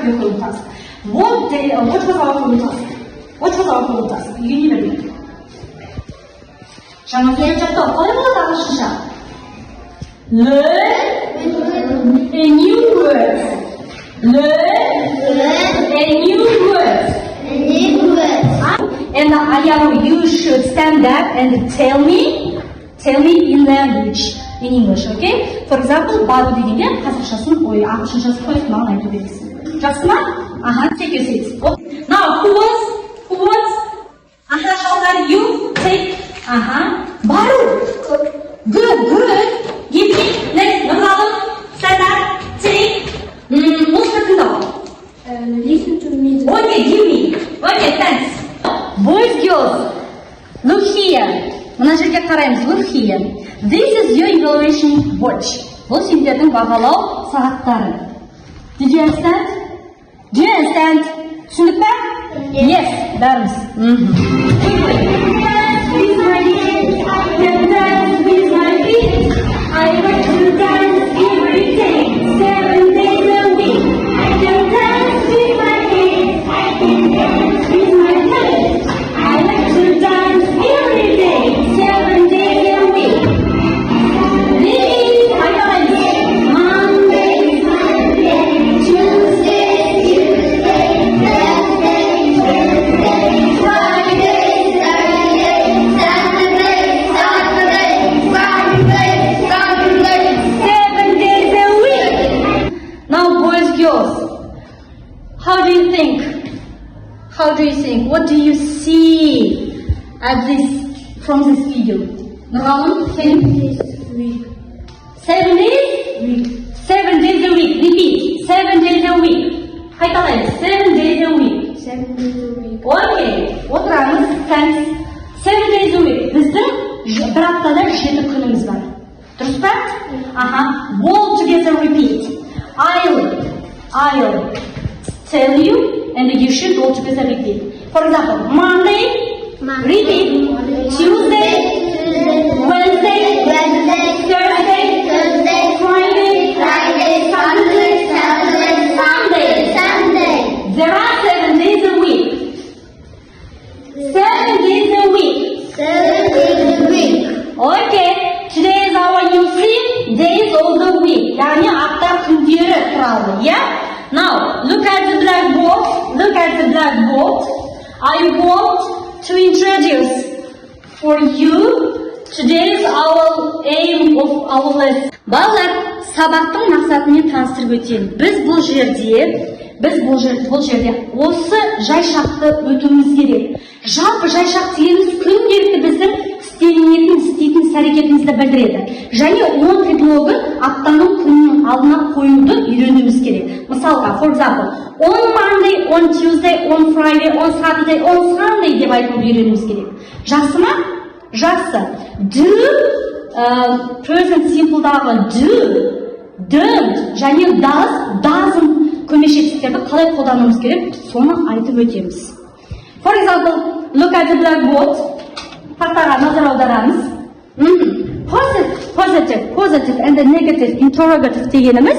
your home task? What was our home task? What was our home task? You need to read. жаңа келе-жатты қалай болады ағылшынша? Learn a new word. Learn a new word. And Ayaru, you should stand up and tell me in language, in English, okay? For example, бару дегенде қазақшасын, ағылшыншасын қойып маған айту керексің. Жақсы ма? Take your seats. Now, who was? Шалдар, you take. Бару. Good. Give me. Next, Nuralım. Stand up. Take. Музыка тыңдау. Listen to me. Okay, give me. Okay, thanks. Boys, girls, look here. Мына жерге қараймыз. Look here. This is your evaluation watch. Бұл сендердің бағалау сағаттары. Did you understand? Do you understand? Түсіндік пе? Yes, бәріміз. With my feet, dance with my feet. I like to dance every day, 7 days a week. I can dance with my feet, I can dance with my feet. I like to dance every day, 7 days a week. Ladies, Monday, Tuesday, How do you think? What do you see from this video? Nuralım, 7 days a week. 7 days? 7 days a week. Repeat. 7 days a week. Қайталайық. 7 days a week. 7 days a week. Okay. Отырамыз. Thanks. 7 days a week. Біздің бір аптада 7 күніміз бар. Дұрыс па? All together repeat. I'll tell you, and you should all together repeat. For example, Monday, repeat. Tuesday, Wednesday, Thursday, Friday, Saturday, Sunday. There are 7 days a week. 7 days a week. Okay. Today is our new days of the week. Yani hafta күндері тұрады, yeah? Now, look at the blackboard. I want to introduce for you today's our aim of our lesson. Балалар, сабақтың мақсатымен таныстырып өтейін. Біз бұл жерде осы жайшақты өтуіміз керек. Жалпы жайшақ дегеніміз күнделікті біздің істейтін әрекетімізді білдіреді. Және 10 предлогы аптаның күннің алдына қоюды үйренуіміз керек. Мысалға, for example, on Monday, on Tuesday, on Friday, on Saturday, on Sunday деп айтуды үйренуіміз керек. Жақсы ма? Жақсы. Do, present simple'дағы do, don't және does, doesn't көмешеттерді қалай қолдануымыз керек, соны айтып өтеміз. For example, look at the blackboard. Тақтаға назар аударамыз. Positive and the negative interrogative дегеніміз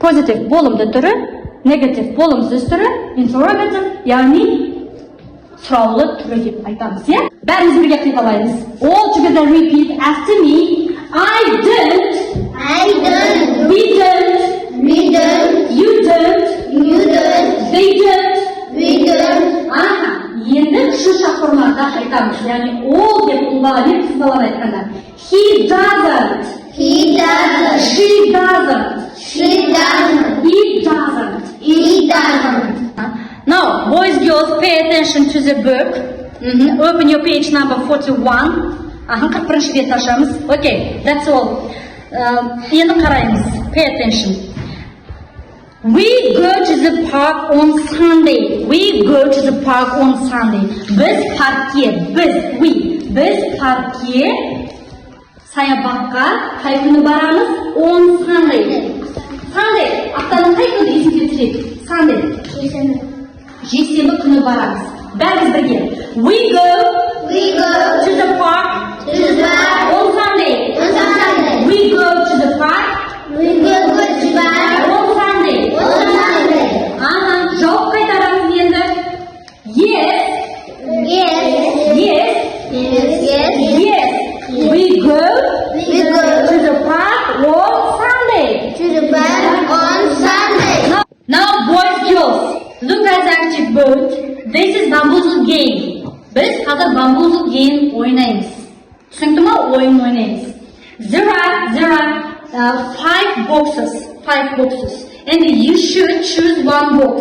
positive болымды түрі, negative болымсыз түрі, interrogative яғни сұраулы түрі деп айтамыз, иә? Бәріміз бірге қайталаймыз. All together repeat after me. I don't. We don't. You don't. They don't. Енді үшінші форматта айтамыз. Яғни all деп ұл бала мен қыз баланы айтқанда. He doesn't. She doesn't. He doesn't. Now, boys, girls, pay attention to the book. Open your page number 41. 41-ші бетті ашамыз. Okay, that's all. Енді қараймыз. Pay attention. We go to the park on Sunday. Biz parkке саябаққа қай күні барамыз? On Sunday. Аптаның қай күні есіңізге түседі? Sunday. Жексенбі күні барамыз. Бәріміз бірге. We go to the park on Sunday. We go to the park on Sunday. This is bamboozle game. Biz hazır bamboozle game oynayız. Түсінікті ма? Ойын ойнаймыз. There are 5 boxes. 5 boxes. And you should choose one box.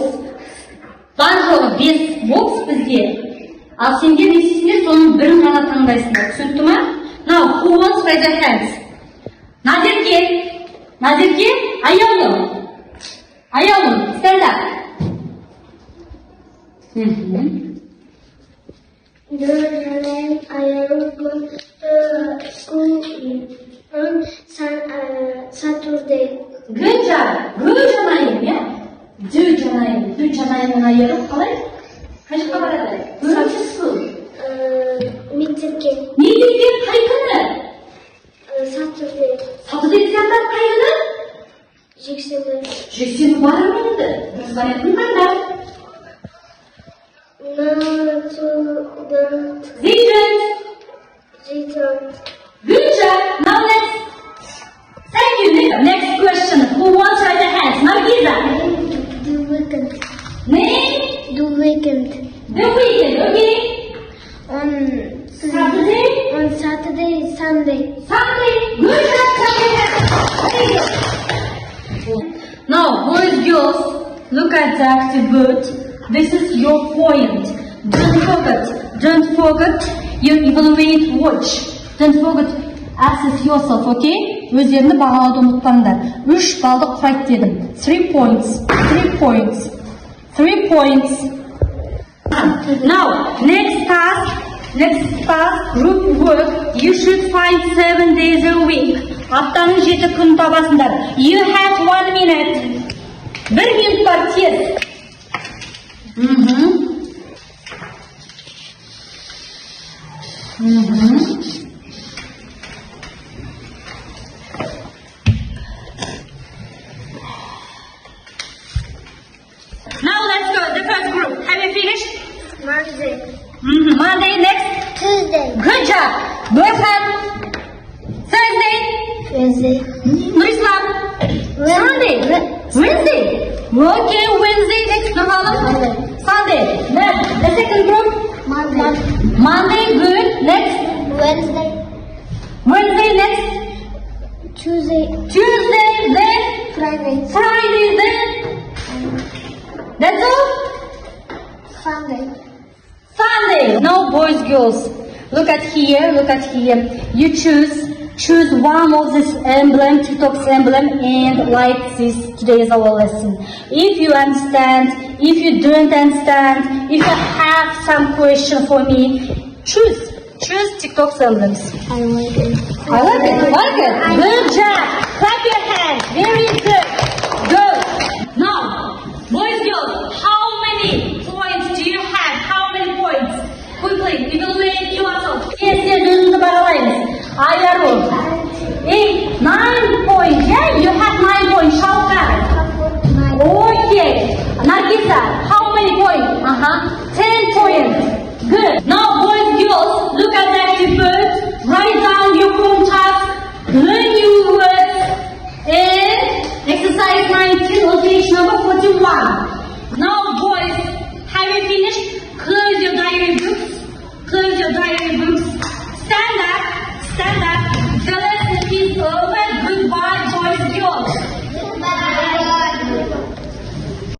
Бар жоғы 5 box бізде. Ал сендер не істейсіңдер? Соның бірін ғана таңдайсыңдар. Түсінікті ма? Now, who wants raise their hands? Назерке, Ayalım, stand up. Nurhan Ayalım school on Saturday. Good job. Ayım ya. Ayımın ayarı kalay. Kaçıkta barada? Good school. Meeting'e. Kaykını? Saturday. Saturday senden kaygını? Jekşeni var mıydı? Biz var ettin kanda? They don't. Good job. Now thank you. Next question. Who wants to raise their hands? Nargiza. The weekend. Name? The weekend. Okay. On Saturday, Sunday. Good job. Very good. Now, boys, girls, look at the active word. This is your point. Don't forget your evaluate watch. Don't forget assess yourself, okay? Өзеріңді бағалауды ұмытпаңдар. 3 балды құрайды дедім. 3 points. Now, next task, group work. You should find 7 days a week. Аптаның 7 күн табасыңдар. You have 1 minute. 1 минут бар тез. Now let's go. The first group. Have you finished? Monday. Monday, next. Tuesday. Good job. Boyfriend. Thursday. Wednesday. Nurislam. Sunday. Wednesday. Okay, Wednesday, next. Sunday. Next. The second group. Monday, good. Next. Wednesday, next. Tuesday, then. Friday, then. That's all? Sunday. Now, boys, girls, look at here. You choose one of this emblem, TikTok's emblem, and like this. Today is our lesson. If you understand, if you don't understand, if you have some question for me, choose TikTok's emblems. I like it. Like it. Good job. Clap your hands. Very good. Now, boys, girls, how many points do you have? How many points? Quickly, evaluate.